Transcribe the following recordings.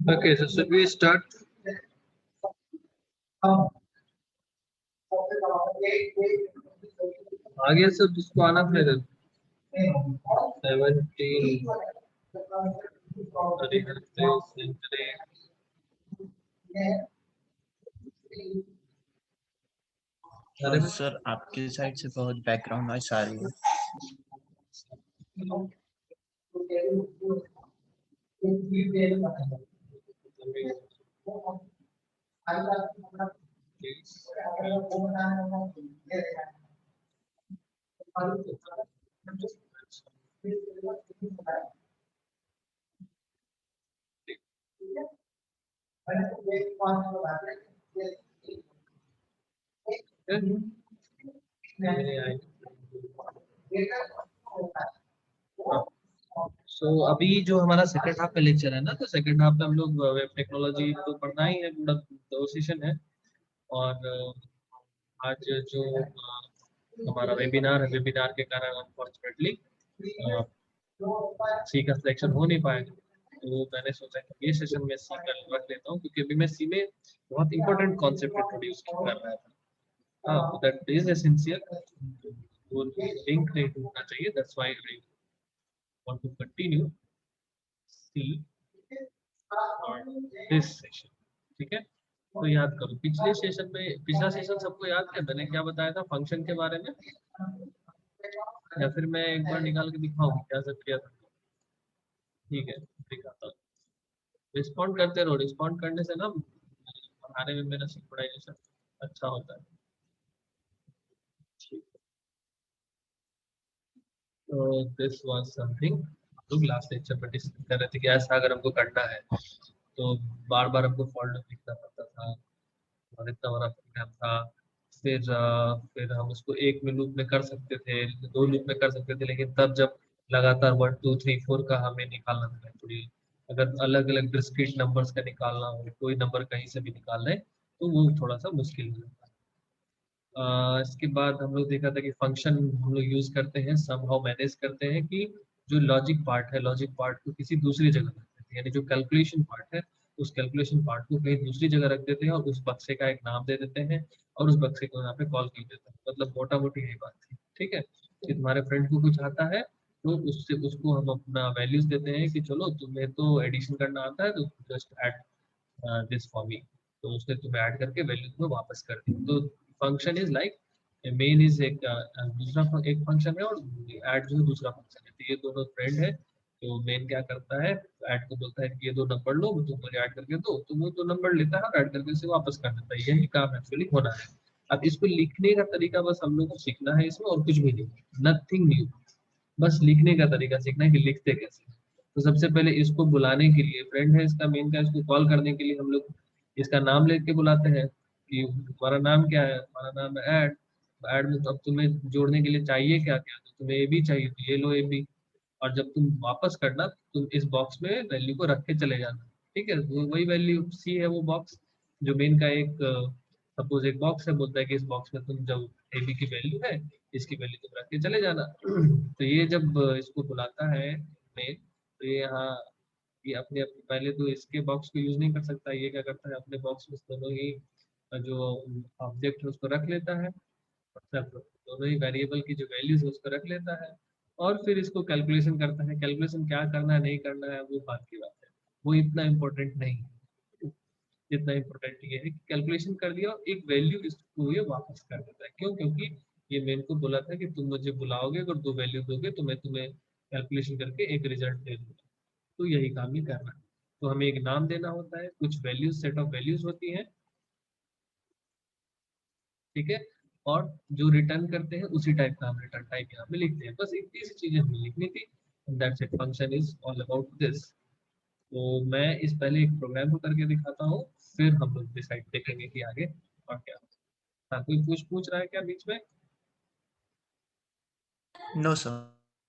Okay, so should we start? आगे सब जिसको आना फिर 17 सर आपके साइड से बहुत बैकग्राउंड नॉइस आ रही है। सो अभी जो हमारा सेकंड हाफ का लेक्चर है ना, तो सेकंड हाफ में हम लोग वेब टेक्नोलॉजी तो पढ़ना ही है पूरा, दो सेशन है और आज जो हमारा वेबिनार है, वेबिनार के कारण अनफॉर्चुनेटली सी का सिलेक्शन हो नहीं पाएगा, तो मैंने सोचा कि ये सेशन में सी का रख लेता हूँ, क्योंकि अभी मैं सी में बहुत इंपॉर्टेंट कॉन्सेप्ट इंट्रोड्यूस कर रहा था। हाँ, दैट इज एसेंशियल, वो लिंक नहीं टूटना चाहिए, that's why I want to continue see और दिस सेशन। ठीक है, तो याद करो पिछले सेशन में, पिछला सेशन सबको याद है मैंने क्या बताया था फंक्शन के बारे में, या फिर मैं एक बार निकाल के दिखाऊं क्या सब किया था? ठीक है, दिखाता हूँ। रिस्पॉन्ड करते रहो, रिस्पॉन्ड करने से ना पढ़ाने में मेरा सिंक्रोनाइजेशन अच्छा होता है। ठीक है, तो दिस वाज समथिंग लोग लास्ट लेक्चर में डिस्कस कर रहे थे कि ऐसा अगर हमको करना है तो बार बार हमको फॉल्ट लिखना पड़ता था और इतना बड़ा प्रोग्राम था। फिर हम उसको एक में लूप में कर सकते थे, दो लूप में कर सकते थे, लेकिन तब जब लगातार 1 2 3 4 का हमें निकालना था थोड़ी, अगर अलग अलग डिस्क्रीट नंबर्स का निकालना हो, कोई नंबर कहीं से भी निकालना है तो वो थोड़ा सा मुश्किल हो जाता है। इसके बाद हम लोग देखा था कि फंक्शन हम लोग यूज करते हैं, समहाउ मैनेज करते हैं कि जो लॉजिक पार्ट है, लॉजिक पार्ट को किसी दूसरी जगह रख देते हैं, यानी जो कैलकुलेशन पार्ट है उस कैलकुलेशन पार्ट को कहीं दूसरी जगह रख देते हैं और उस बक्से का एक नाम दे देते हैं और उस बक्से को यहाँ पे कॉल कर देते हैं। मतलब मोटा मोटी यही बात थी। ठीक है, कि तुम्हारे फ्रेंड को कुछ आता है तो उससे उसको हम अपना वैल्यूज देते हैं कि चलो तुम्हें तो एडिशन करना आता है तो just add this for me, तो उसने तुम्हें ऐड करके वैल्यू तुम्हें वापस कर दी। तो function is like main is एक दूसरा एक फंक्शन है और ऐड जो है दूसरा फंक्शन है। तो ये दोनों फ्रेंड है, तो मेन क्या करता है, ऐड को बोलता है कि ये दो नंबर लो, तुम मुझे ऐड करके दो, तो वो दो नंबर लेता है और ऐड करके उसे वापस कर देता है। यही काम एक्चुअली होना है। अब इसको लिखने का तरीका बस हम लोग को सीखना है इसमें, और कुछ भी नहीं, नथिंग न्यू। बस लिखने का तरीका सीखना है कि लिखते कैसे। तो सबसे पहले इसको बुलाने के लिए, फ्रेंड है इसका मेन का, इसको कॉल करने के लिए हम लोग इसका नाम लेके बुलाते हैं कि तुम्हारा नाम क्या है, हमारा नाम है ऐड। ऐड में तो अब तुम्हें जोड़ने के लिए चाहिए क्या क्या, तो तुम्हें ए बी चाहिए तो ये लो ए बी, और जब तुम वापस करना तुम इस बॉक्स में वैल्यू को रख के चले जाना। ठीक है, वो वही वैल्यू सी है वो बॉक्स, जो मेन का एक सपोज एक बॉक्स है, बोलता है कि इस बॉक्स में तुम जब ए बी की वैल्यू है इसकी वैल्यू तुम रख के चले जाना। तो ये जब इसको बुलाता है मेन, तो ये यहाँ ये अपने पहले तो इसके बॉक्स को यूज नहीं कर सकता, ये क्या करता है अपने बॉक्स में दोनों ही जो ऑब्जेक्ट है उसको रख लेता है, मतलब दोनों ही वेरिएबल की जो वैल्यूज है उसको रख लेता है और फिर इसको कैलकुलेशन करता है। कैलकुलेशन क्या करना है नहीं करना है वो बात की बात है, वो इतना इम्पोर्टेंट नहीं है। जितना इम्पोर्टेंट ये है कि कैलकुलेशन कर दिया और एक वैल्यू इसको ये वापस कर देता है। क्यों? क्योंकि ये मेन को बोला था कि तुम मुझे बुलाओगे, अगर दो वैल्यू दोगे तो मैं तुम्हें कैलकुलेशन करके एक रिजल्ट दे दूंगा। तो यही काम ही करना है। तो हमें एक नाम देना होता है, कुछ वैल्यूज, सेट ऑफ वैल्यूज होती हैं। ठीक है, और जो रिटर्न करते हैं उसी टाइप का हम रिटर्न टाइप यहाँ पे लिखते हैं। बस इतनी सी चीजें हमें लिखनी थी, that's it, function is all about this. तो मैं इस पहले एक प्रोग्राम को करके दिखाता हूँ, फिर हम लोग डिसाइड देखेंगे कि आगे और क्या। हाँ, कोई पूछ पूछ रहा है क्या बीच में? No sir.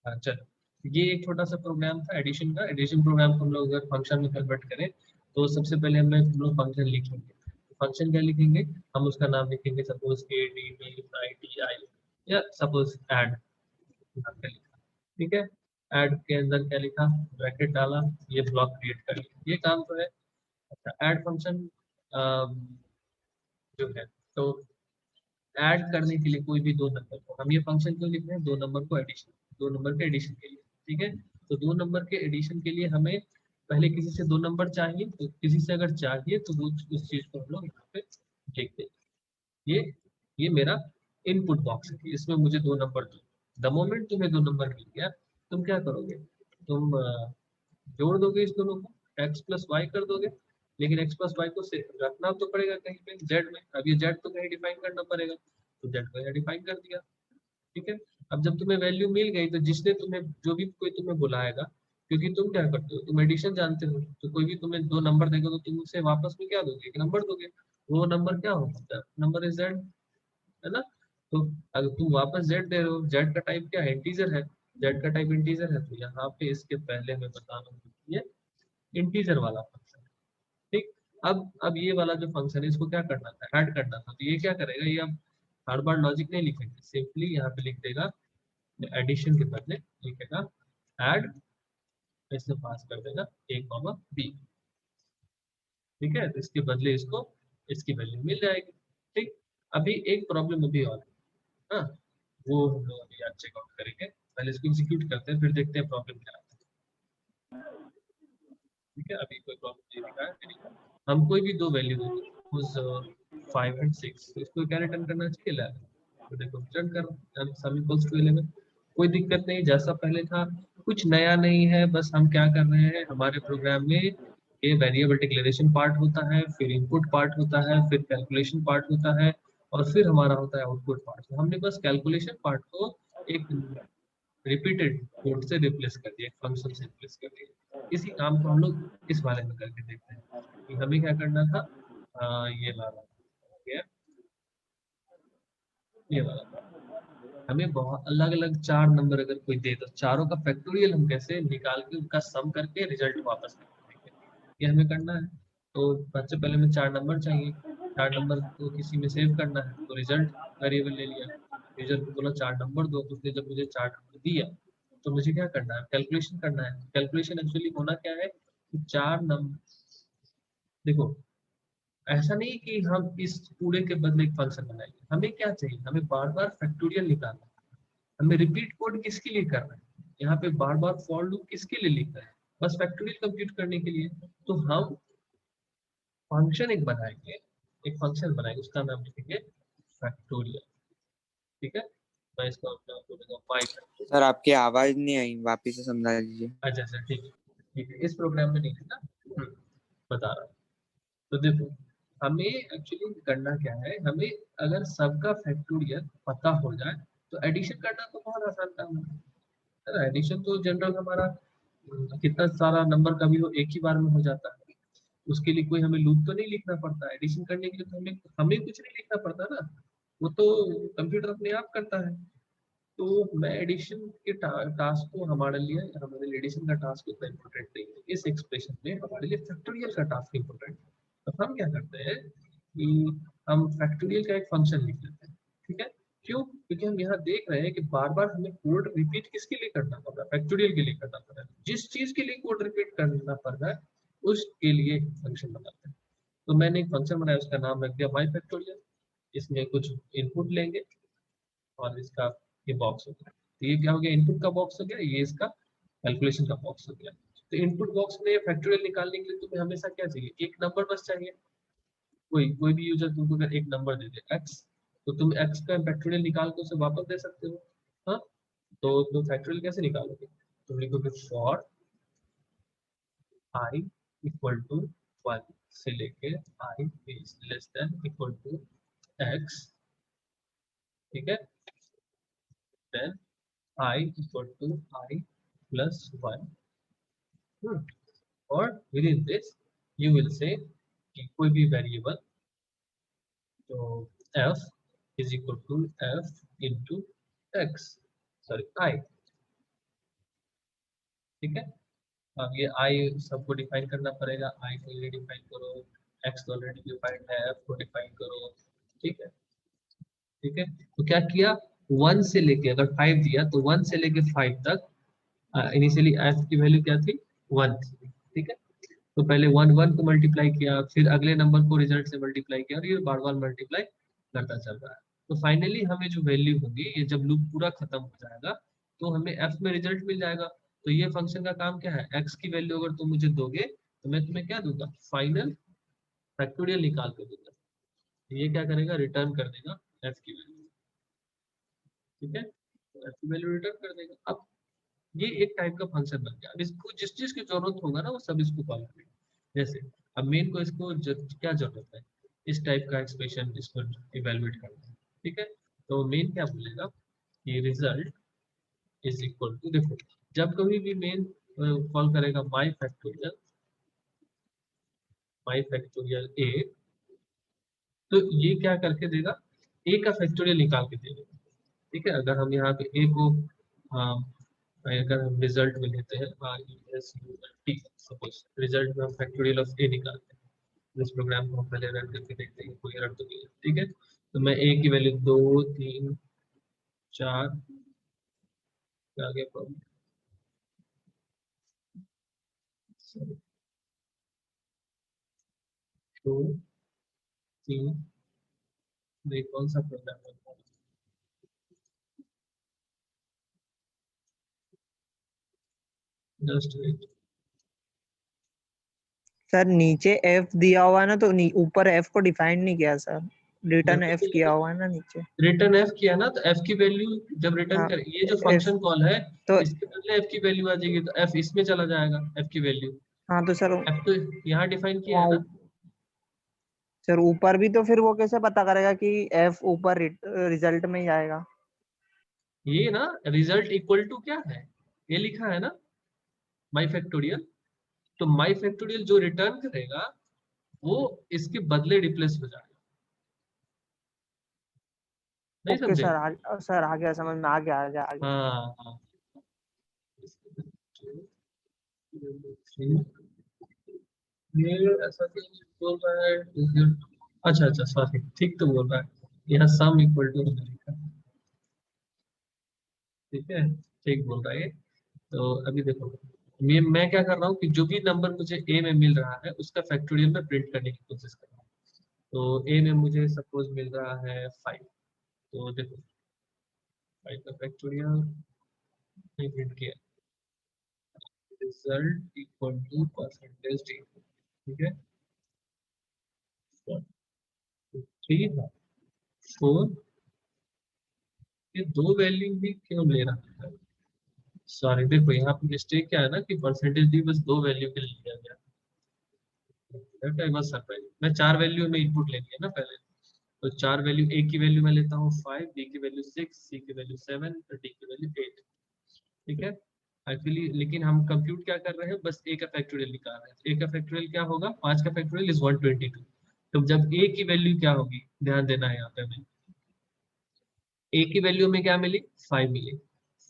हाँ चलो, ये एक छोटा सा प्रोग्राम था एडिशन का। एडिशन प्रोग्राम को हम लोग अगर फंक्शन में कन्वर्ट करें तो सबसे पहले हम लोग फंक्शन लिखेंगे। फंक्शन क्या लिखेंगे, हम उसका नाम लिखेंगे suppose A D D I T I, या सपोज ऐड लिखा। ठीक है, ऐड के अंदर क्या लिखा, ब्रैकेट डाला, ये ब्लॉक क्रिएट कर लिया, ये काम तो है। अच्छा, ऐड फंक्शन जो है, तो ऐड करने के लिए कोई भी दो नंबर को, हम ये फंक्शन क्यों लिख रहे हैं, दो नंबर को एडिशन, दो नंबर के एडिशन के लिए। ठीक है, तो दो नंबर के एडिशन के लिए हमें पहले किसी से दो नंबर चाहिए, तो किसी से अगर चाहिए तो वो उस चीज को हम लोग यहाँ पे लिख देंगे। ये मेरा इनपुट बॉक्स है, इसमें मुझे दो नंबर दो। द मोमेंट तुम्हें दो नंबर मिल गया, तुम क्या करोगे, तुम जोड़ दोगे इस दोनों को, एक्स प्लस वाई कर दोगे। लेकिन एक्स प्लस वाई को से रखना तो पड़ेगा कहीं पे जेड में, अब ये जेड तो कहीं डिफाइन करना पड़ेगा, तो जेड को यहाँ डिफाइन कर दिया। ठीक है, अब जब तुम्हें वैल्यू मिल गई तो जिसने तुम्हें, जो भी कोई तुम्हें बुलाएगा, क्योंकि तुम क्या करते हो, तुम एडिशन जानते हो, तो कोई भी तुम्हें दो नंबर देगा तो तुम उसे वापस में क्या दोगे, एक नंबर दोगे। वो नंबर क्या होता है, नंबर इज जेड, है ना। तो अगर तुम वापस जेड दे रहे हो, जेड का टाइप क्या है, इंटीजर है, जेड का टाइप इंटीजर है, तो यहाँ पे इसके पहले मैं बता रहा हूँ ये इंटीजर वाला फंक्शन। ठीक, अब ये वाला जो फंक्शन है इसको क्या करना था, ऐड करना था। तो ये क्या करेगा, ये अब हर बार लॉजिक नहीं लिखेंगे, सिंपली यहाँ पे लिख देगा एडिशन के बदले लिखेगा ऐड, इसमें पास कर देगा a कॉमा b। ठीक है, तो इसके बदले इसको इसकी वैल्यू मिल जाएगी। ठीक, अभी एक प्रॉब्लम अभी और है, हाँ, वो हम लोग अभी आज चेकआउट करेंगे। पहले इसको एग्जीक्यूट करते हैं, फिर देखते हैं प्रॉब्लम क्या आता है। ठीक है, अभी कोई प्रॉब्लम नहीं दिखा है। हम कोई भी दो वैल्यू देते हैं उस 5 एंड 6, तो इसको क्या रिटर्न करना चाहिए, 11। तो देखो रिटर्न कर सम इक्वल्स टू 11, कोई दिक्कत नहीं, जैसा पहले था, कुछ नया नहीं है। बस हम क्या कर रहे हैं, हमारे प्रोग्राम में ये वेरिएबल डिक्लेरेशन पार्ट होता है, फिर इनपुट पार्ट होता है, फिर कैलकुलेशन पार्ट होता है, और फिर हमारा होता है आउटपुट पार्ट। तो हमने बस कैलकुलेशन पार्ट को एक रिपीटेड कोड से रिप्लेस कर दिया, फंक्शन से रिप्लेस कर दिया। इसी काम को हम लोग इस वाले में करके देखते हैं कि हमें क्या करना था। ये वाला ये ये वाला हमें बहुत अलग अलग चार नंबर अगर कोई दे तो चारों का फैक्टोरियल हम कैसे निकाल के उनका सम करके रिजल्ट वापस देंगे, ये हमें करना है। तो सबसे पहले हमें चार नंबर चाहिए, चार नंबर को किसी में सेव करना है, तो रिजल्ट वेरिएबल ले लिया, रिजल्ट को बोला चार नंबर दो, तो उसने जब मुझे चार नंबर दिया तो मुझे क्या करना है, कैलकुलेशन करना है। कैलकुलेशन एक्चुअली होना क्या है कि चार नंबर, देखो ऐसा नहीं कि हम इस पूरे के बदले एक फंक्शन बनाएंगे, हमें क्या चाहिए, हमें बार बार फैक्टोरियल निकालना है, हमें रिपीट कोड किसके लिए करना है, यहाँ पे बार बार फॉर लूप किसके लिए लिखना है, बस फैक्टोरियल कंप्यूट करने के लिए। तो हम फंक्शन एक बनाएंगे, एक फंक्शन बनाएंगे, उसका नाम लिखेंगे फैक्टोरियल। ठीक है, मैं इसका नाम बोलूंगा माई फैक्टोरियल। सर आपकी आवाज नहीं आई, वापिस से समझा दीजिए। अच्छा अच्छा ठीक है, ठीक है, इस प्रोग्राम में नहीं है ना, बता रहा हूँ। तो देखो हमें एक्चुअली करना क्या है, हमें अगर सबका फैक्टोरियल पता हो जाए तो एडिशन करना तो बहुत आसान काम है। एडिशन तो जनरल हमारा कितना सारा नंबर का भी हो एक ही बार में हो जाता है, उसके लिए कोई हमें लूप तो नहीं लिखना पड़ता। एडिशन करने के लिए तो हमें हमें कुछ नहीं लिखना पड़ता ना, वो तो कंप्यूटर अपने आप करता है। तो मैं एडिशन के टास्क को हमारे लिए एडिशन का टास्क उतना इम्पोर्टेंट नहीं है, इस एक्सप्रेशन में हमारे लिए फैक्टोरियल का टास्क इम्पोर्टेंट है। तो हम क्या करते हैं कि हम फैक्टोरियल का एक फंक्शन लिख लेते हैं। ठीक है, क्यों, क्योंकि हम यहाँ देख रहे हैं कि बार बार हमें कोड रिपीट किसके लिए करना पड़ रहा है, फैक्टोरियल के लिए करना पड़ रहा है। जिस चीज के लिए कोड रिपीट करना पड़ रहा है उसके लिए फंक्शन बनाते हैं। तो मैंने एक फंक्शन बनाया, उसका नाम रख दिया माई फैक्टोरियल। इसमें कुछ इनपुट लेंगे और इसका ये बॉक्स हो गया। तो ये क्या हो गया, इनपुट का बॉक्स हो गया, ये इसका कैलकुलेशन का बॉक्स हो गया। तो इनपुट बॉक्स में फैक्टोरियल निकालने के लिए तुम्हें हमेशा क्या चाहिए, एक नंबर बस चाहिए। कोई कोई भी यूजर तुमको अगर एक नंबर दे दे x, तो तुम x का फैक्टोरियल निकाल के उसे वापस दे सकते हो। हाँ, तो तुम फैक्टोरियल कैसे निकालोगे, तुम लिखोगे फॉर i इक्वल टू 1 से लेके i is less than equal to x। ठीक है, then I equal to I plus 1, और within this you will say कि कोई भी वेरिएबल, तो f is equal to f into x, sorry I। ठीक है, अब ये I सबको डिफाइन करना पड़ेगा, I को ये डिफाइन करो, x तो ऑलरेडी डिफाइंड है, f को डिफाइन करो। ठीक है, ठीक है, तो क्या किया, 1 से लेके अगर 5 दिया तो 1 से लेके 5 तक इनिशियली f की वैल्यू क्या थी, 1 थी। ठीक है, तो पहले 1 को मल्टीप्लाई किया, फिर अगले नंबर को रिजल्ट से मल्टीप्लाई किया, और ये बार बार मल्टीप्लाई करता चल रहा है। तो फाइनली हमें जो वैल्यू होगी, ये जब लूप पूरा खत्म हो जाएगा तो हमें f में रिजल्ट मिल जाएगा। तो ये फंक्शन का काम क्या है, x की वैल्यू अगर तुम मुझे दोगे तो मैं तुम्हें क्या दूंगा, फाइनल फैक्टोरियल निकाल के दूंगा। तो ये क्या करेगा, रिटर्न कर देगा f की वैल्यू। ठीक है, तो f की वैल्यू रिटर्न कर देगा। अब ये एक टाइप का फंक्शन बन गया। अब इसको जिस चीज की जरूरत होगा ना वो सब इसको कॉल करेगा। जैसे अब मेन को इसको क्या जरूरत है, इस टाइप का एक्सप्रेशन इसको इवेलुएट करना है। ठीक है, तो मेन क्या बोलेगा कि रिजल्ट इज इक्वल टू, देखो जब कभी भी मेन कॉल करेगा माई फैक्टोरियल ए, तो ये क्या करके देगा, ए का फैक्टोरियल निकाल के देगा। ठीक है, अगर हम यहाँ पे ए को अगर हम रिजल्ट में लेते हैं सपोज रिजल्ट में हम फैक्टोरियल ऑफ ए निकालते हैं, इस प्रोग्राम को हम पहले रन करके देखते हैं कोई एरर तो नहीं है। ठीक है, तो मैं ए की वैल्यू 2 3 4 आ गया प्रॉब्लम। टू 3 देख कौन सा प्रोग्राम है, जस्ट वेट। सर नीचे एफ दिया हुआ है ना, तो ऊपर एफ को डिफाइन नहीं किया सर, रिटर्न एफ किया हुआ है ना नीचे। रिटर्न एफ किया ना, तो एफ की वैल्यू जब रिटर्न हाँ, कर, ये जो F, फंक्शन कॉल है तो इसके बदले एफ की वैल्यू आ जाएगी, तो एफ इसमें चला जाएगा एफ की वैल्यू। हाँ तो सर एफ तो यहाँ डिफाइन किया है वहाँ ना। सर ऊपर भी, तो फिर वो कैसे पता करेगा कि एफ ऊपर रिजल्ट में ही आएगा? ये ना रिजल्ट इक्वल टू क्या है, ये लिखा है ना माई फैक्टोरियल, तो माई फैक्टोरियल जो रिटर्न करेगा वो इसके बदले रिप्लेस हो जाएगा। नहीं ओके समझे? सर आ गया, समझ में आ गया आ गया आ गया। हाँ हाँ, ये ऐसा क्यों बोल रहा है? अच्छा अच्छा सॉरी, ठीक तो बोल रहा है, यहाँ सम इक्वल टू लिखा है। ठीक है, ठीक बोल रहा है ये। तो अभी देखो, मैं क्या कर रहा हूँ कि जो भी नंबर मुझे ए में मिल रहा है उसका फैक्टोरियल में प्रिंट करने की कोशिश कर रहा हूँ। तो ए में मुझे सपोज मिल रहा है 5, तो देखो 5 का फैक्टोरियल प्रिंट किया, result equal to percentage D. ठीक है, 3 4, ये दो वैल्यू भी क्यों ले रहा है? सॉरी देखो यहाँ पे मिस्टेक क्या है ना कि परसेंटेज डी बस दो वैल्यू के लिए लिया गया। That I was surprised। मैं 4 वैल्यू में इनपुट लेनी है ना पहले, तो 4 वैल्यू, ए की वैल्यू मैं लेता हूँ 5, बी की वैल्यू 6, सी की वैल्यू 7, डी की वैल्यू 8। ठीक है, एक्चुअली लेकिन हम कंप्यूट क्या कर रहे हैं, बस ए का फैक्टोरियल निकाल रहे हैं। ए का फैक्टोरियल क्या होगा, 5 का फैक्टोरियल इज 122। तो जब ए की वैल्यू क्या होगी, ध्यान देना है यहाँ पे हमें, ए की वैल्यू में क्या मिली, 5 मिली।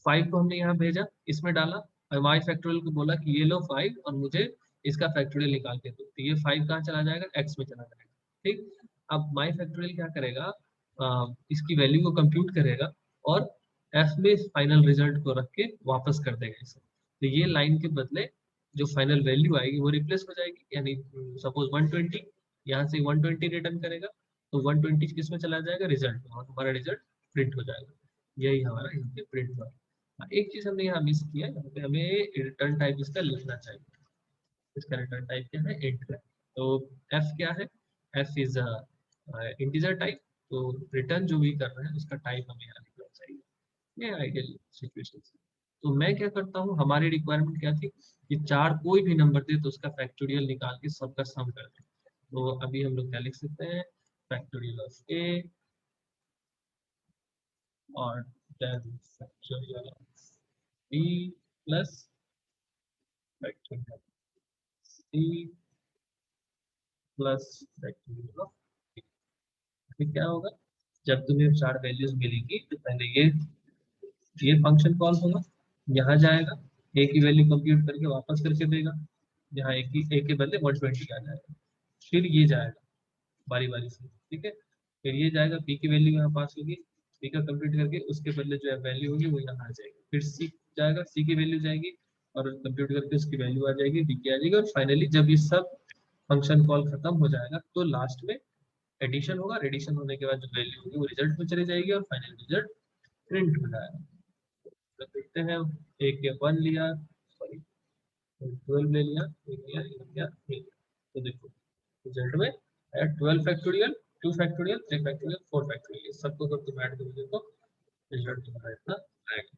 5 को हमने यहाँ भेजा, इसमें डाला, और वाई फैक्टोरियल को बोला कि ये लो 5 और मुझे इसका फैक्टोरियल निकाल के दो। तो ये 5 कहाँ चला जाएगा, एक्स में चला जाएगा। ठीक, अब माई फैक्टोरियल क्या करेगा, इसकी वैल्यू को कंप्यूट करेगा और एफ में फाइनल रिजल्ट को रख के वापस कर देगा इसे। तो ये लाइन के बदले जो फाइनल वैल्यू आएगी वो रिप्लेस हो जाएगी, यानी सपोज 120, यहाँ से 120 रिटर्न करेगा, तो 120 किस में चला जाएगा, रिजल्ट में, और हमारा रिजल्ट प्रिंट हो जाएगा। यही हमारा यहाँ पे प्रिंट हुआ। एक चीज हमने यहाँ मिस किया, यहाँ पे हमें रिटर्न टाइप इसका लिखना चाहिए। इसका रिटर्न टाइप क्या है, इंट है। तो एफ क्या है, एफ इज इंटीजर टाइप, तो रिटर्न जो भी कर रहे हैं उसका टाइप हमें यहाँ लिखना चाहिए। ये आइडियल सिचुएशन है। तो मैं क्या करता हूँ, हमारी रिक्वायरमेंट क्या थी कि 4 कोई भी नंबर दे तो उसका फैक्टोरियल निकाल के सबका सम कर दे। तो अभी हम लोग क्या लिख सकते हैं, फैक्टोरियल ऑफ ए और then factorial of b plus factorial c plus factorial of b। फिर क्या होगा, जब तुम्हें 4 वैल्यूज मिलेगी तो पहले ये फंक्शन कॉल होगा, यहाँ जाएगा, ए की वैल्यू कंप्यूट करके वापस करके देगा, यहाँ ए के बदले 120 आ जाएगा। फिर ये जाएगा बारी बारी से। ठीक है, फिर ये जाएगा, बी की वैल्यू यहाँ पास होगी, बी का कंप्यूट करके उसके बदले जो है वैल्यू होगी वो यहाँ आ जाएगी। फिर सी जाएगा, सी की वैल्यू जाएगी और कंप्यूट करके उसकी वैल्यू आ जाएगी, डी की आ जाएगी, और फाइनली जब ये सब फंक्शन कॉल खत्म हो जाएगा तो लास्ट में एडिशन होगा। एडिशन होने के बाद जो वैल्यू होगी वो रिजल्ट में चली जाएगी और फाइनल रिजल्ट प्रिंट हो जाएगा। तो देखते हैं, एक या 1 लिया, सॉरी 12 ले लिया, एक लिया, एक लिया, एक। तो देखो रिजल्ट में 12 फैक्टोरियल, 2 फैक्टोरियल, 3 फैक्टोरियल, 4 फैक्टोरियल, सबको अगर तुम ऐड करोगे तो रिजल्ट तुम्हारा इतना आएगा।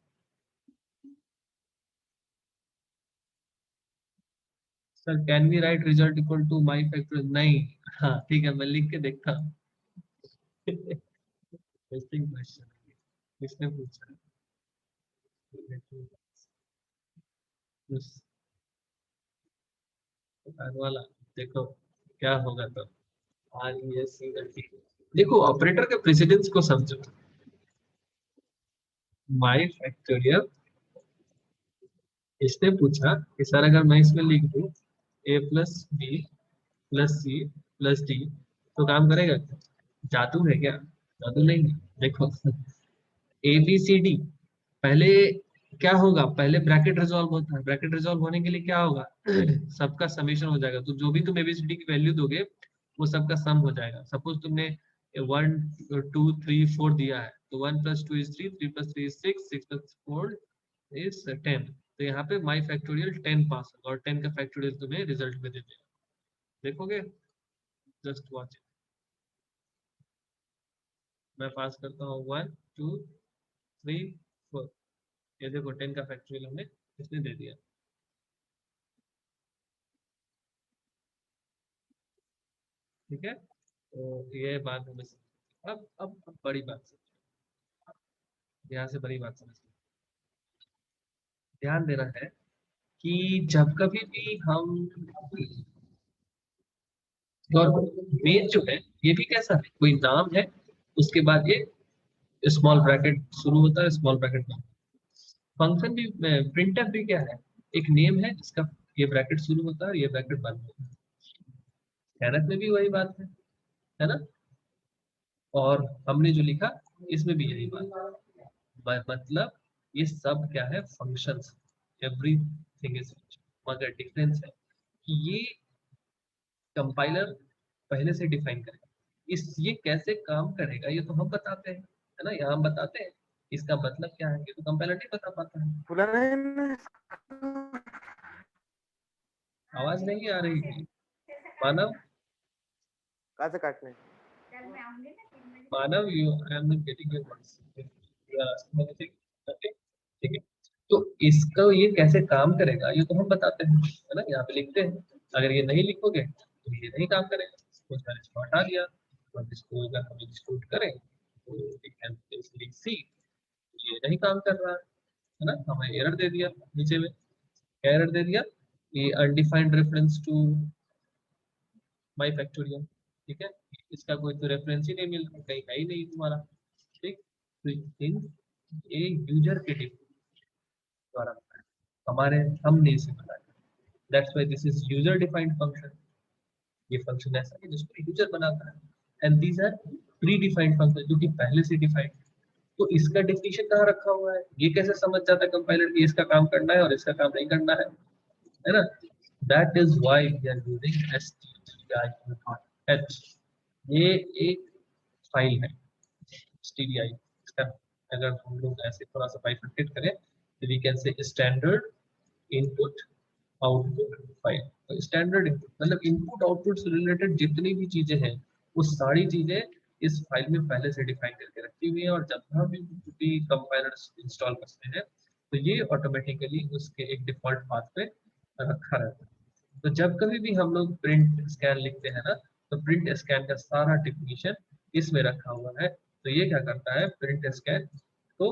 Sir can we write result equal to my factorial, नहीं। हाँ ठीक है, मैं लिख के देखता हूँ। इंटरेस्टिंग क्वेश्चन है, किसने पूछा? वाला देखो क्या होगा तो, आज ये सिंगल टी। देखो ऑपरेटर के प्रेसिडेंस को समझो, माई फैक्टोरियल, इसने पूछा कि सर अगर मैं इसमें लिख दूं a plus B plus C plus D, तो काम करेगा क्या? जादू है क्या? जादू नहीं है। देखो ए बी सी डी, पहले क्या होगा, पहले ब्रैकेट रिजॉल्व होता है, ब्रैकेट रिजॉल्व होने के लिए क्या होगा सबका समेशन हो जाएगा, तो जो भी तुम एबीसीडी की वैल्यू दोगे वो सबका सम हो जाएगा। सपोज तुमने 1 2 3 4 दिया है, तो 1 + 2 = 3, 3 + 3 = 6, 6 + 4 = 10, तो यहाँ पे माई फैक्टोरियल 10 पास होगा और 10 का फैक्टोरियल तुम्हें रिजल्ट में दे देगा। देखोगे, जस्ट वॉच इट। मैं पास करता हूँ 1 2 3 4, ये देखो 10 का फैक्टोरियल हमें इसने दे दिया। ठीक है, तो ये बात हमें अब बड़ी बात समझो, यहाँ से बड़ी बात समझो। ध्यान देना है कि जब कभी भी हम, और मेन जो है ये भी कैसा है, कोई नाम है उसके बाद ये स्मॉल ब्रैकेट शुरू होता है, स्मॉल ब्रैकेट में फंक्शन भी, प्रिंटफ भी क्या है, एक नेम है जिसका ये ब्रैकेट शुरू होता है और ये ब्रैकेट बंद होता है। स्कैनफ में भी वही बात है ना, और हमने जो लिखा इसमें भी यही बात है। मतलब ये सब क्या है, फंक्शंस, एवरीथिंग इज, मगर डिफरेंस है कि ये कंपाइलर पहले से डिफाइन करेगा, इस ये कैसे काम करेगा ये तो हम बताते हैं, है ना, यहाँ हम बताते हैं इसका मतलब क्या है, ये तो कंपाइलर नहीं बता पाता है। बोला नहीं आवाज नहीं आ रही है मानव, कहाँ से काटने Manav you, I am not getting your voice, you are asking anything, okay ठीक है। तो इसका ये कैसे काम करेगा ये तो हम बताते हैं, है ना, यहाँ पे लिखते हैं। अगर ये नहीं लिखोगे तो ये नहीं काम करेगा। सपोज मैंने इसको हटा दिया, और इसको अगर हम एक्सक्लूड करें तो वी कैन इजीली सी ये नहीं काम कर रहा है ना, हमें एरर दे दिया नीचे में। क्या एरर दे दिया? ये undefined reference to my factorial, ठीक है, इसका कोई तो रेफरेंस ही नहीं मिल रहा, कहीं है ही नहीं तुम्हारा। ठीक, तो इन ये यूजर के द्वारा बनाया, हमारे हमने इसे बनाया, that's why this is user defined function. ये फंक्शन ऐसा है जिसको यूजर बनाता है, and these are predefined function जो कि पहले से डिफाइंड। तो इसका डेफिनेशन कहाँ रखा हुआ है, ये कैसे समझ जाता है कंपाइलर कि इसका काम करना है और इसका काम नहीं करना है ना। That is why we are using stdio.h। ये एक फाइल है stdio, इसका अगर हम लोग ऐसे थोड़ा सा बाइफरकेट करें तो we can say standard input output file. तो स्टैंडर्ड इनपुट मतलब इनपुट आउटपुट से रिलेटेड जितनी भी चीजें हैं वो सारी चीजें इस फाइल में पहले से डिफाइन करके रखी हुई है, और जब हम भी कंपाइलर इंस्टॉल करते हैं तो ये ऑटोमेटिकली उसके एक डिफॉल्ट पाथ पे रखा रहता है। तो जब कभी भी हम लोग प्रिंट स्कैन लिखते हैं ना, तो प्रिंट स्कैन का सारा डेफिनेशन इसमें रखा हुआ है। तो ये क्या करता है, प्रिंट स्कैन तो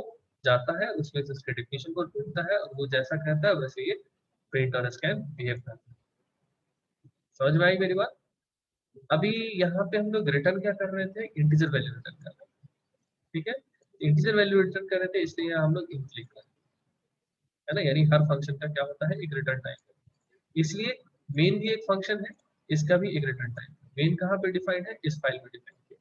जाता है उसमें से उसके डेफिनेशन को ढूंढता है और वो जैसा कहता है वैसे ये प्रिंट और स्कैन बिहेव करता है। समझ में आई मेरी बात? अभी यहाँ पे हम लोग रिटर्न क्या कर रहे थे, इंटीजर वैल्यू रिटर्न कर रहे थे, ठीक है। इंटीजर वैल्यू रिटर्न कर रहे थे इसलिए यहाँ हम लोग इंट लिख रहे हैं, है ना, यानी हर फंक्शन का क्या होता है, एक रिटर्न टाइप। इसलिए मेन भी एक फंक्शन है, इसका भी एक रिटर्न टाइप। मेन कहाँ पे डिफाइंड है, इस फाइल में डिफाइंड है,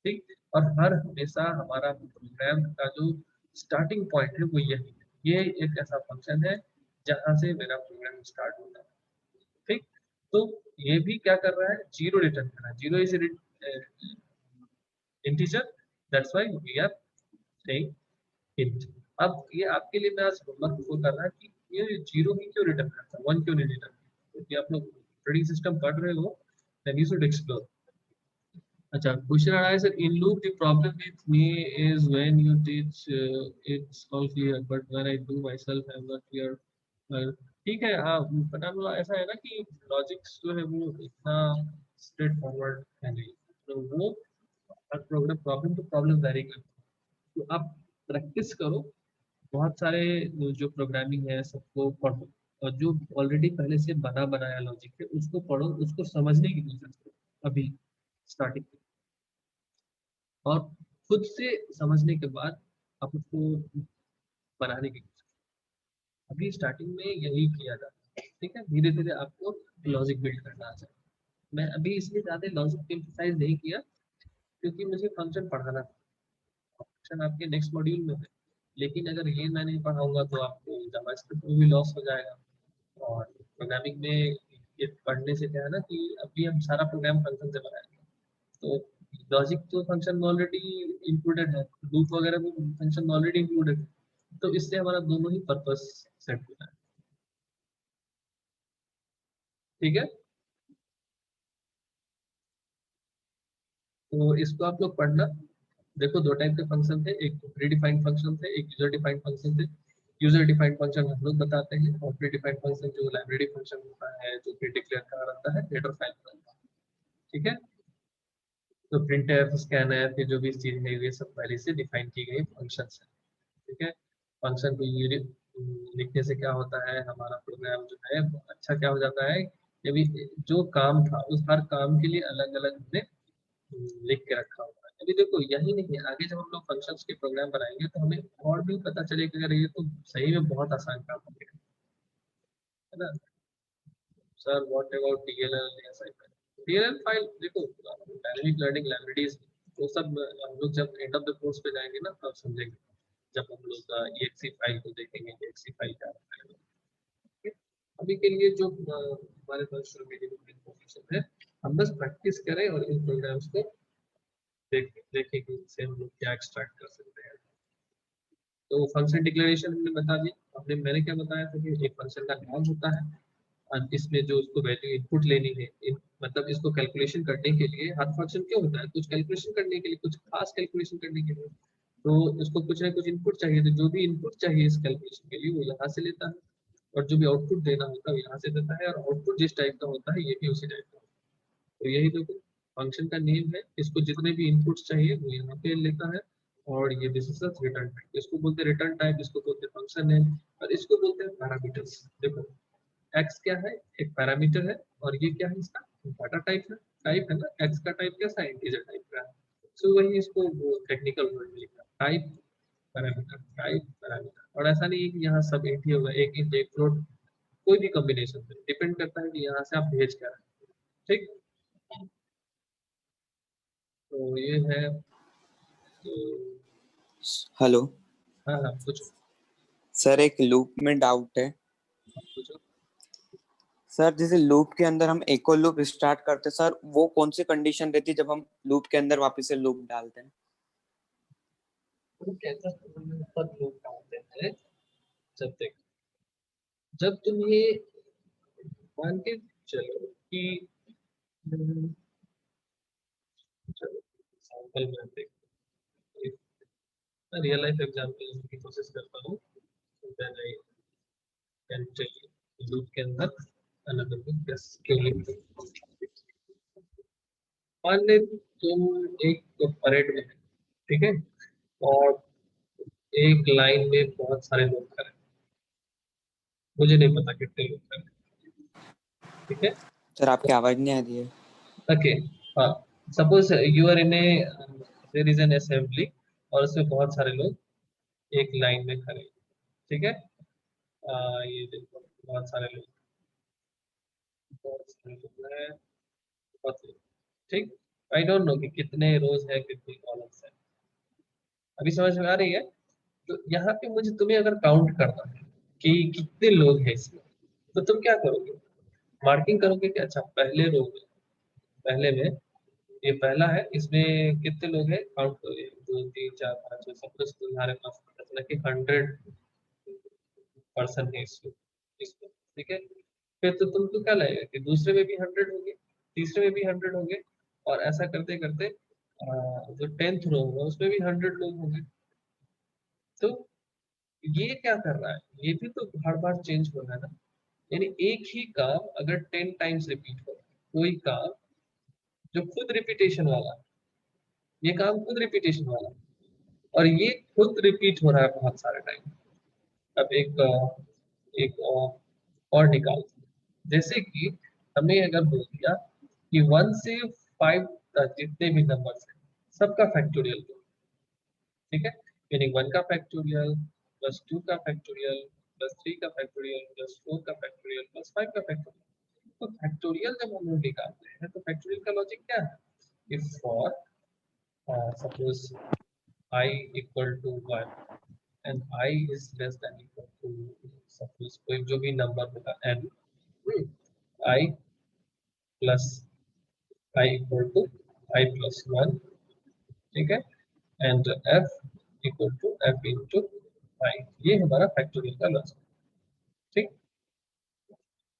ठीक। और हर हमेशा हमारा प्रोग्राम का जो स्टार्टिंग पॉइंट है वो यही है, ये एक ऐसा फंक्शन है जहां से मेरा प्रोग्राम स्टार्ट होता है, ठीक। तो ये भी क्या कर रहा है, जीरो रिटर्न कर रहा है, zero is integer, that's why we are saying int. अब ये आपके लिए मैं आज होमवर्क वो कर रहा है कि ये जीरो ही क्यों रिटर्न करता है, वन क्यों नहीं रिटर्न करता, क्योंकि आप लोग ऑपरेटिंग सिस्टम पढ़ रहे हो, देन यू शुड एक्सप्लोर। अच्छा, क्वेश्चन आ रहा है sir, in loop the problem with me is when you teach it's all clear but when I do my self I am not clear. ठीक है, हाँ, पता नहीं ऐसा है ना कि लॉजिक्स जो है वो इतना स्ट्रेट फॉरवर्ड है नहीं, तो वो हर program problem to problem vary करता है। तो आप प्रैक्टिस करो, बहुत सारे जो प्रोग्रामिंग है सबको पढ़ो, और जो ऑलरेडी पहले से बना बनाया लॉजिक है उसको पढ़ो, उसको समझने की कोशिश करो अभी स्टार्टिंग, और खुद से समझने के बाद आप उसको बनाने की कोशिश। अभी स्टार्टिंग में यही किया जाता है, ठीक है, धीरे धीरे आपको लॉजिक बिल्ड करना आ जाए। मैं अभी इसलिए ज़्यादा लॉजिक एम्फसाइज नहीं किया क्योंकि मुझे फंक्शन पढ़ाना था, फंक्शन आपके नेक्स्ट मॉड्यूल में है, लेकिन अगर ये मैं नहीं पढ़ाऊंगा तो आपको जावास्क्रिप्ट में भी लॉस हो जाएगा। और प्रोग्रामिंग में ये पढ़ने से क्या है ना कि अभी हम सारा प्रोग्राम फंक्शन से बनाएंगे, तो लॉजिक तो फंक्शन में ऑलरेडी इंक्लूडेड है, लूप वगैरह भी फंक्शन में ऑलरेडी इंक्लूडेड है, तो इससे हमारा दोनों ही पर्पस सेट होता है। ठीक है, तो इसको आप लोग पढ़ना। देखो दो टाइप के फंक्शन थे, एक प्री डिफाइंड फंक्शन थे, एक यूजर डिफाइंड फंक्शन थे। यूजर डिफाइंड फंक्शन हम लोग बताते हैं, और प्री डिफाइंड फंक्शन जो लाइब्रेरी फंक्शन होता है जो प्री डिक्लेयर करा रहता है हेडर फाइल पर। ठीक है, तो printf, scanf ये जो भी चीज है ये सब पहले से डिफाइन की गई फंक्शंस है। ठीक है, फंक्शन को लिखने से क्या होता है, हमारा प्रोग्राम जो है वो अच्छा क्या हो जाता है, अभी जो काम था उस हर काम के लिए अलग अलग हमने लिख के रखा होता है। अभी देखो यही नहीं है, आगे जब हम लोग फंक्शंस के प्रोग्राम बनाएंगे तो हमें और भी पता चलेगा, अगर ये तो सही में बहुत आसान काम हो गया है ना। सर व्हाट अबाउट डीएलएल या डीएलएल फाइल, देखो डायनेमिक लर्निंग लाइब्रेरीज वो सब हम लोग जब एंड ऑफ द कोर्स पे जाएंगे ना तब समझेंगे, जब हम लोग EXE फाइल को देखेंगे, EXE फाइल क्या होता है। ठीक है? अभी के लिए जो हमारे पास मिनिमम इन्फॉर्मेशन है, हम बस प्रैक्टिस करें और इन प्रोग्राम्स को देखें कि इससे हम लोग क्या एक्सट्रैक्ट कर सकते हैं। तो फंक्शन डिक्लेरेशन हमने बता दिया, मैंने क्या बताया था कि एक फंक्शन का नाम होता है और इसमें जो उसको वैल्यू इनपुट लेनी है, मतलब इसको कैलकुलेशन करने के लिए, हर फंक्शन क्यों होता है, कुछ कैलकुलेशन करने के लिए, कुछ खास कैलकुलेशन करने के लिए, तो उसको कुछ ना कुछ इनपुट चाहिए, तो जो भी इनपुट चाहिए इस कैलकुलेशन के लिए वो यहाँ से लेता है, और जो भी आउटपुट देना होता है वो यहाँ से देता है, और आउटपुट जिस टाइप का होता है ये भी उसी टाइप का होता है। तो यही देखो फंक्शन का नेम है, इसको जितने भी इनपुट्स चाहिए वो यहाँ पे लेता है, और ये दिस इज रिटर्न टाइप, इसको बोलते हैं रिटर्न टाइप, इसको बोलते हैं फंक्शन नेम, और इसको बोलते हैं पैरामीटर्स। देखो एक्स क्या है, एक पैरामीटर है, और ये क्या है, इसका डाटा टाइप है ना, एक्स का टाइप कैसा है, इंटीजर टाइप का है। सो वही इसको वो टेक्निकल वर्ड में लिखा टाइप पैरामीटर, टाइप पैरामीटर, और ऐसा नहीं है कि यहाँ सब इंट ही होगा, एक इंट एक फ्लोट, कोई भी कॉम्बिनेशन में डिपेंड करता है कि यहाँ से आप भेज क्या रहे हैं। ठीक, तो ये है, तो हेलो हाँ हाँ पूछो सर, एक लूप में डाउट है। पूछो। सर जैसे लूप के अंदर हम एक और लूप स्टार्ट करते हैं सर, वो कौन सी कंडीशन रहती है जब हम लूप के अंदर वापस से लूप डालते हैं? तो कैसा सब लोग डालते हैं, जब देख, जब तुम ये मान के चलो कि चलो एग्जाम्पल में देखते हैं, मैं रियल लाइफ एग्जाम्पल की कोशिश करता हूँ, then I can tell you loop के अंदर अनदर लूप कैसे क्यों लिखते हैं। मान ले तुम एक परेड में है, ठीक है, और एक लाइन में बहुत सारे लोग खड़े हैं, मुझे नहीं पता कितने लोग खड़े हैं, ठीक है। सर आपकी आवाज नहीं आ रही है। ओके, हाँ, suppose you are in a, there is an assembly, और उसमें बहुत सारे लोग एक लाइन में खड़े हैं, ठीक है। ये देखो बहुत सारे लोग, बहुत सारे लोग हैं, बहुत लोग, ठीक। आई डोंट नो कि कितने रोज है कितने कॉलम्स है, अभी समझ में आ रही है। तो यहाँ पे मुझे तुम्हें अगर काउंट करना है कि कितने लोग हैं इसमें, तो तुम क्या करोगे, मार्किंग करोगे कि अच्छा पहले रो में, पहले में ये पहला है, इसमें कितने लोग हैं काउंट करो, 1 2 3 4 5 6 सपोज तुम्हारे पास पता चला कि 100 पर्सन है इसमें, ठीक है। फिर तो तुमको क्या लगेगा कि दूसरे में भी 100 होंगे, तीसरे में भी 100 होंगे, और ऐसा करते करते जो 10th रो होगा उसमें भी 100 लोग होंगे। तो ये क्या कर रहा है, ये भी तो हर बार चेंज हो रहा है ना, यानी एक ही काम अगर 10 टाइम्स रिपीट हो, कोई काम जो खुद रिपीटेशन वाला है, ये काम खुद रिपीटेशन वाला है, और ये खुद रिपीट हो रहा है बहुत सारे टाइम। अब और निकाल, जैसे कि हमें अगर बोल दिया कि 1 से 5 तक जितने भी नंबर्स हैं सबका फैक्टोरियल दो, ठीक है, मीनिंग 1 का फैक्टोरियल +2 का फैक्टोरियल +3 का फैक्टोरियल +4 का फैक्टोरियल +5 का फैक्टोरियल, तो फैक्टोरियल जब हम लोग निकालते हैं तो फैक्टोरियल का लॉजिक क्या है? If for suppose I equal to 1 and I is less than equal to suppose कोई जो भी नंबर होगा n, I plus I equal to I plus 1, ठीक है, and f equal to f into I, ये हमारा फैक्टोरियल का logic. ठीक,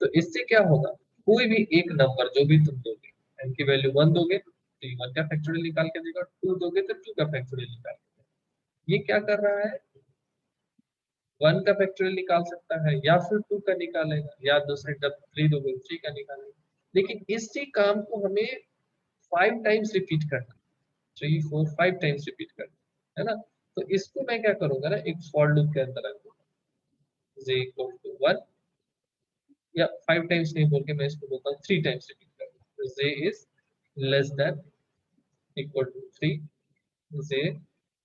तो इससे क्या होगा, कोई भी एक नंबर जो भी तुम दोगे, n की वैल्यू 1 दोगे तो ये 1 का फैक्टोरियल निकाल के देगा, 2 दोगे तो 2 का फैक्टोरियल निकाल के देगा। ये क्या कर रहा है, 1 का फैक्टोरियल निकाल सकता है या फिर 2 का निकालेगा, या दूसरे जब 3 दोगे 3 का निकालेगा। लेकिन इसी काम को हमें 5 टाइम्स रिपीट करना, 3 4 5 टाइम्स रिपीट करना है ना। तो इसको मैं क्या करूंगा ना, एक फॉर लूप के अंदर रखूंगा j इक्वल टू 1, या 5 टाइम्स नहीं बोल के मैं इसको बोलता हूँ 3 टाइम्स रिपीट करूंगा। तो j is less than equal to 3, j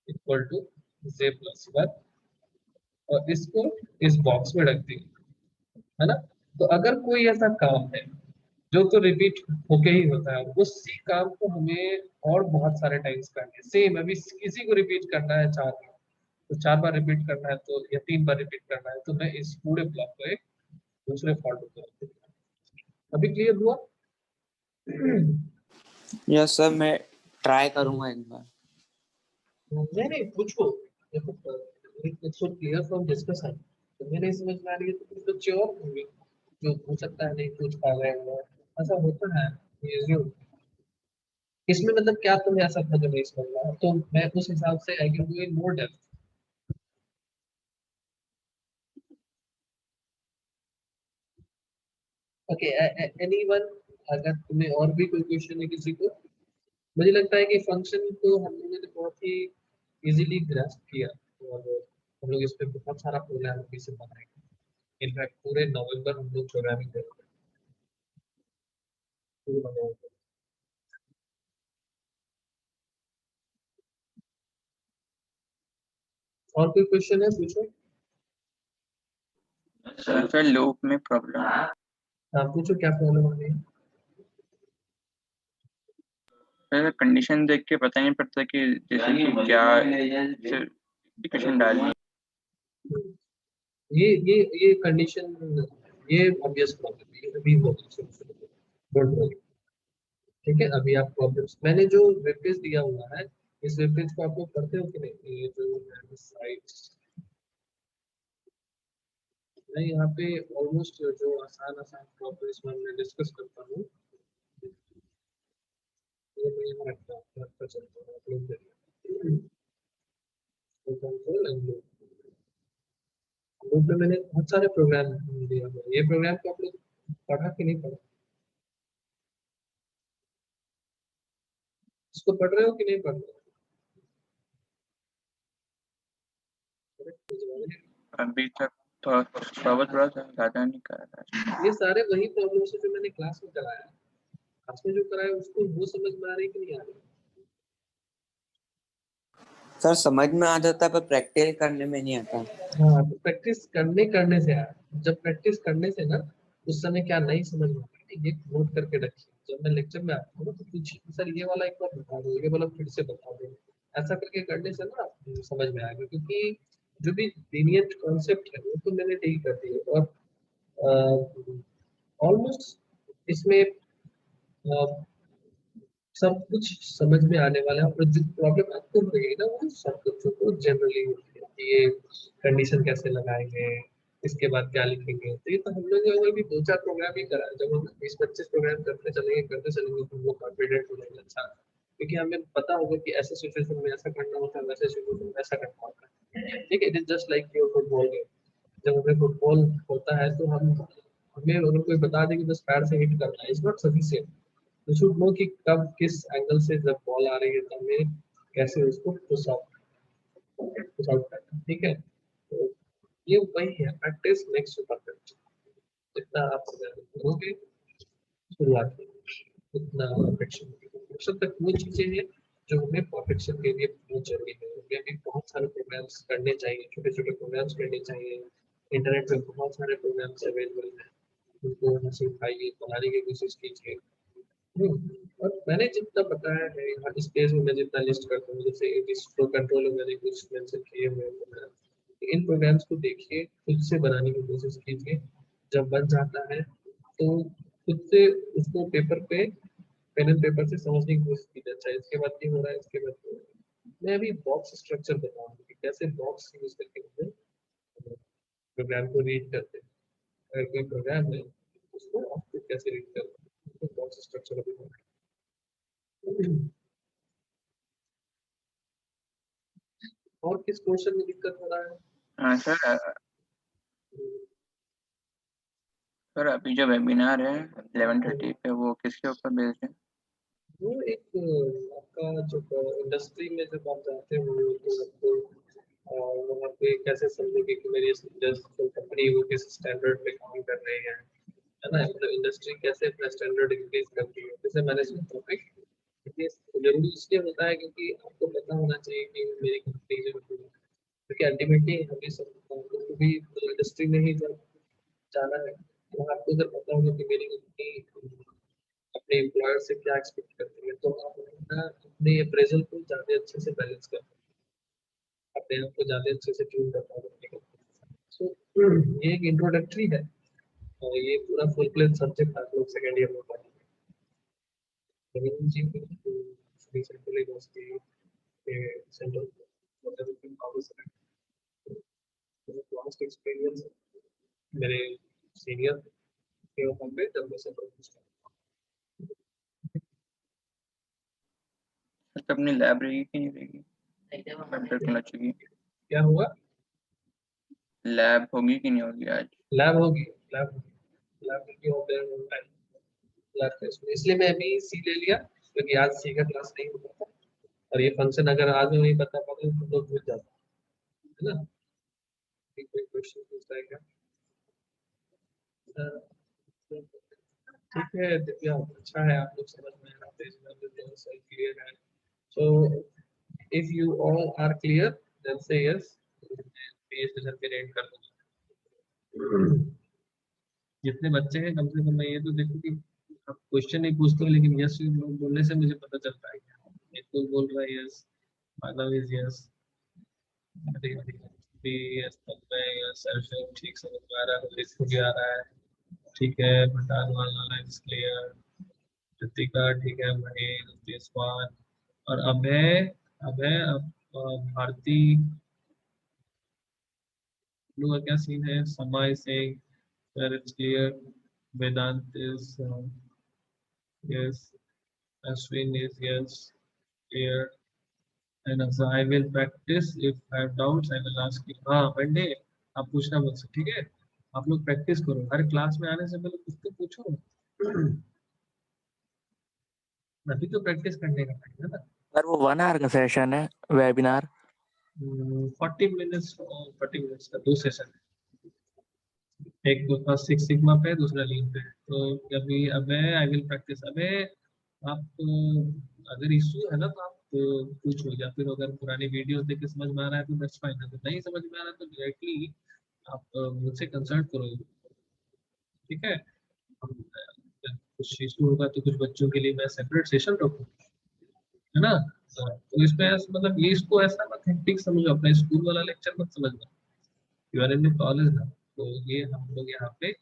equal to j plus 1, और इसको इस बॉक्स में रख देंगे, है ना। तो अगर कोई ऐसा काम है जो तो रिपीट होके ही होता है, उसी काम को हमें और बहुत सारे टाइम्स करना है। सेम अभी किसी को रिपीट करना है 4 बार, तो 4 बार रिपीट करना है तो, या 3 बार रिपीट करना है तो मैं इस पूरे ब्लॉक को एक दूसरे फॉल्ट पे रख दूंगा। अभी क्लियर हुआ? यस सर, मैं ट्राई करूंगा एक बार। नहीं नहीं, पूछो, देखो it's so clear from discussion. तो मेरे समझ में आ रही है तो कुछ बच्चे और होंगे जो हो सकता है नहीं पूछ पा रहे हैं, ऐसा होता है। ये जो इसमें मतलब क्या तुम्हें ऐसा था जो नहीं समझ रहा, तो मैं उस हिसाब से I can do in more depth. Okay, anyone, अगर तुम्हें और भी कोई क्वेश्चन है किसी को। मुझे लगता है कि फंक्शन को हम लोगों ने बहुत ही इजीली ग्रास्प किया, और हम लोग इस पे बहुत सारा प्रोग्राम अभी से बनाएंगे। इनफैक्ट पूरे नवंबर हम लोग प्रोग्रामिंग करेंगे पूरे नवंबर। और कोई क्वेश्चन है, पूछो। सर लूप में प्रॉब्लम है। हाँ पूछो, क्या प्रॉब्लम आ रही है? सर कंडीशन देख के पता नहीं पड़ता कि जैसे कि क्या इक्वेशन डालनी। ये कंडीशन, ये ऑब्वियस प्रॉब्लम है, ये अभी होगा, डोंट वरी। ठीक है, अभी आप प्रॉब्लम्स, मैंने जो वेब पेज दिया हुआ है, इस वेब पेज को आप लोग पढ़ते हो कि नहीं? ये जो साइट्स मैं यहाँ पे ऑलमोस्ट जो आसान प्रॉब्लम्स मैं डिस्कस करता हूँ, ये मैं यहाँ रखता चलता हूँ, आप लोग देखिए। कंट्रोल एंड लूप में मैंने बहुत सारे प्रोग्राम दिया हुआ है। ये प्रोग्राम को आप लोग पढ़ा कि नहीं पढ़ा? इसको पढ़ रहे हो कि नहीं पढ़ रहे हो? अभी तक तो थोड़ा सा ज़्यादा नहीं कर रहा। ये सारे वही प्रॉब्लम्स है जो मैंने क्लास में कराया है। क्लास में जो कराया उसको वो समझ में आ रही कि नहीं आ रही? सर समझ में आ जाता है पर प्रैक्टिस करने में नहीं आता। हाँ, तो प्रैक्टिस करने से आया। जब प्रैक्टिस करने से ना, उस समय क्या नहीं समझ में आता है, ये नोट करके रखिए। जब मैं लेक्चर में आता हूँ तो पूछिए सर ये वाला एक बार बता दो, ये वाला फिर से बता दो। ऐसा करके करने से ना समझ में आएगा, क्योंकि जो भी लीनियर कॉन्सेप्ट है वो तो मैंने डील कर दिए, और ऑलमोस्ट इसमें सब कुछ समझ में आने वाला है। और जो प्रॉब्लम आपको होगी ना, वो सब बच्चों को जनरली होती है कि ये कंडीशन कैसे लगाएंगे, इसके बाद क्या लिखेंगे। तो ये तो हम लोग अगर भी 2-4 प्रोग्राम ही करा है, जब हम 20-25 प्रोग्राम करते चलेंगे तो हम लोग कॉन्फिडेंट हो जाएंगे। अच्छा, क्योंकि हमें पता होगा कि ऐसे सिचुएशन में ऐसा करना होता है, वैसे सिचुएशन में ऐसा करना होता है। ठीक है, it is just like your football game. जब हमें फुटबॉल होता है तो हमें अगर कोई बता दे कि बस पैर से हिट करना है, is not sufficient. You should know कि कब किस एंगल से जब बॉल आ रही है तो हमें कैसे उसको पुश आउट करना है। ठीक है, तो ये वही है, प्रैक्टिस मेक्स यू परफेक्ट। जितना आप करोगे शुरुआत में, उतना परफेक्शन परफेक्शन तक वो चीजें हैं जो हमें परफेक्शन के लिए बहुत जरूरी है। हमें अभी बहुत सारे प्रोग्राम्स करने चाहिए, छोटे छोटे प्रोग्राम्स करने चाहिए। इंटरनेट पे बहुत सारे प्रोग्राम्स अवेलेबल हैं, उनको हंसी खाइए, बनाने की कोशिश कीजिए। और मैंने जितना बताया है यहाँ इस पेज में, मैं जितना लिस्ट करता हूँ, जैसे फ्लो कंट्रोल में मैंने कुछ मेंशन किए हुए हैं, इन प्रोग्राम्स को देखिए, खुद से बनाने की कोशिश कीजिए। जब बन जाता है तो खुद से उसको पेपर पे, पेन एंड पेपर से समझने की कोशिश कीजिए। अच्छा इसके बाद ये हो रहा है, इसके बाद ये हो रहा है। मैं अभी बॉक्स स्ट्रक्चर बताऊंगा कि कैसे बॉक्स यूज करके हम प्रोग्राम को रीड करते हैं। अगर कोई प्रोग्राम है उसको आपको कैसे रीड करना है, तो बॉक्स स्ट्रक्चर अभी बताऊंगा। और किस क्वेश्चन में दिक्कत हो रहा है? हाँ सर अभी जो वेबिनार है 11:30 पे, वो किसके ऊपर बेस्ड है? वो एक आपका जो इंडस्ट्री में जब आप जाते हो तो आपको वहाँ पे कैसे समझोगे कि मेरी जो कंपनी वो किस स्टैंडर्ड पे काम कर रही है ना, मतलब इंडस्ट्री कैसे अपना स्टैंडर्ड इंक्रीज करती है, जैसे मैनेजमेंट टॉपिक। ये जरूरी इसलिए होता है क्योंकि आपको पता होना चाहिए कि मेरी कंपनी जो है, क्योंकि अल्टीमेटली हमें सब को भी इंडस्ट्री में ही जब जाना है, तो आपको अगर पता होगा कि मेरी कंपनी अपने एम्प्लॉयर से क्या एक्सपेक्ट करती है, तो आप अपना अपने अप्रेजल को ज़्यादा अच्छे से बैलेंस कर, अपने आप को ज़्यादा अच्छे से ट्यून कर पाओगे। सो ये एक इंट्रोडक्टरी है, और ये पूरा फुल प्लेन सब्जेक्ट आप लोग सेकेंड ईयर में पढ़ेंगे। रविंद्र जी श्री सेंट्रल यूनिवर्सिटी के सेंट्रल लास्ट एक्सपीरियंस मेरे सीनियर के वहाँ पे जब मैं सेंट्रल सर अपनी लैब रहेगी कि नहीं रहेगी? कंप्यूटर क्लास चाहिए, क्या हुआ? लैब होगी कि नहीं होगी आज? लैब होगी, लैब की होते हैं टाइम लैब टेस्ट में, इसलिए मैं अभी सी ले लिया क्योंकि आज सी का क्लास नहीं होता था, और ये फंक्शन अगर आज में नहीं बता पाते तो लोग भूल जाते है ना। कोई क्वेश्चन पूछता है क्या? ठीक है दिव्या, अच्छा है आप लोग समझ में आते हैं, सही क्लियर है। So if you all are clear then say yes, ये सेशन पे एंड कर दूंगा। जितने बच्चे हैं कम से कम मैं ये तो देखो कि आप क्वेश्चन नहीं पूछते हो, लेकिन यस बोलने से मुझे पता चलता है कि एक तो बोल रहा है yes, Madhav is yes, yes तब मैं यस, अर्जुन ठीक समझ में आ रहा है, इसको भी आ रहा है, ठीक है, भटान वाला इज क्लियर, कृतिका ठीक है, महेश, तेजवान और अभय, अभय भारती लोग का क्या सीन है, Samay Singh, it's clear, Vedant is yes, Ashwin is yes, clear. And also I will practice. If I have doubts, I will ask you. हाँ वनडे आप पूछना मुझसे, ठीक है? आप लोग प्रैक्टिस करो, हर क्लास में आने से पहले कुछ तो पूछो। अभी तो प्रैक्टिस करने का टाइम है ना। सर वो 1 आवर का सेशन है वेबिनार? 40 मिनट्स का 2 सेशन है, एक तो फर्स्ट सिक्स सिग्मा पे, दूसरा लीन पे। तो अभी अब आई विल प्रैक्टिस। अबे आप अगर इशू है ना तो आप पूछो, या फिर अगर पुरानी वीडियोस देख के समझ में आ रहा है तो दैट्स फाइन, अगर नहीं समझ में आ रहा है तो डायरेक्टली आप मुझसे कंसल्ट करो, ठीक है? कुछ इशू होगा तो कुछ बच्चों के लिए मैं सेपरेट सेशन रखूँ, है ना? तो इसमें मतलब ये इसको ऐसा मत हेक्टिक समझो, अपना स्कूल वाला लेक्चर मत समझना। You are in the college ना, तो ये हम लोग यहाँ पे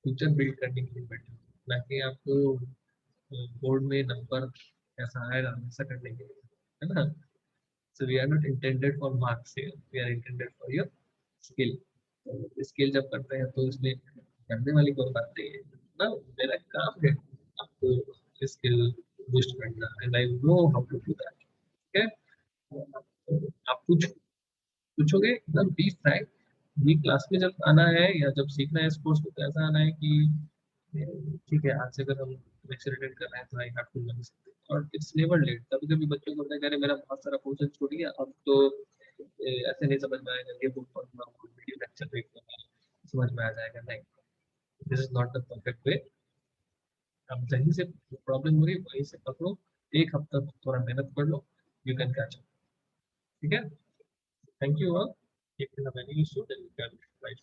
फ्यूचर बिल्ड करने के लिए बैठे, ना कि आपको बोर्ड में नंबर कैसा आएगा ऐसा करने के लिए, है ना? So we are not intended for marks here, we are intended for your skill. तो स्किल जब करते हैं तो इसमें करने वाली कोई बात नहीं है ना, मेरा काम है आपको स्किल बूस्ट करना, and I know how to do that, ठीक है? आप पूछोगे एकदम बी फ्रैंक, ये क्लास में जब आना है या जब सीखना है इस कोर्स को, तो ऐसा आना है कि ठीक है आज से अगर हम लेक्चर अटेंड कर रहे हैं तो I have to learn something, और इट्स नेवर लेट। कभी कभी बच्चों को होता है मेरा बहुत सारा पोर्शन छूट गया, अब तो ऐसे नहीं समझ में आएगा, ये बुक पढ़ूंगा, वीडियो लेक्चर देखूंगा, समझ में आ जाएगा। नहीं, this is not the perfect way. अब जहीं से प्रॉब्लम हो रही है वहीं से पकड़ो, एक हफ्ता थोड़ा मेहनत कर लो, यू कैन कैच अप, ठीक है? Thank you all. If you have any issue, then you can write.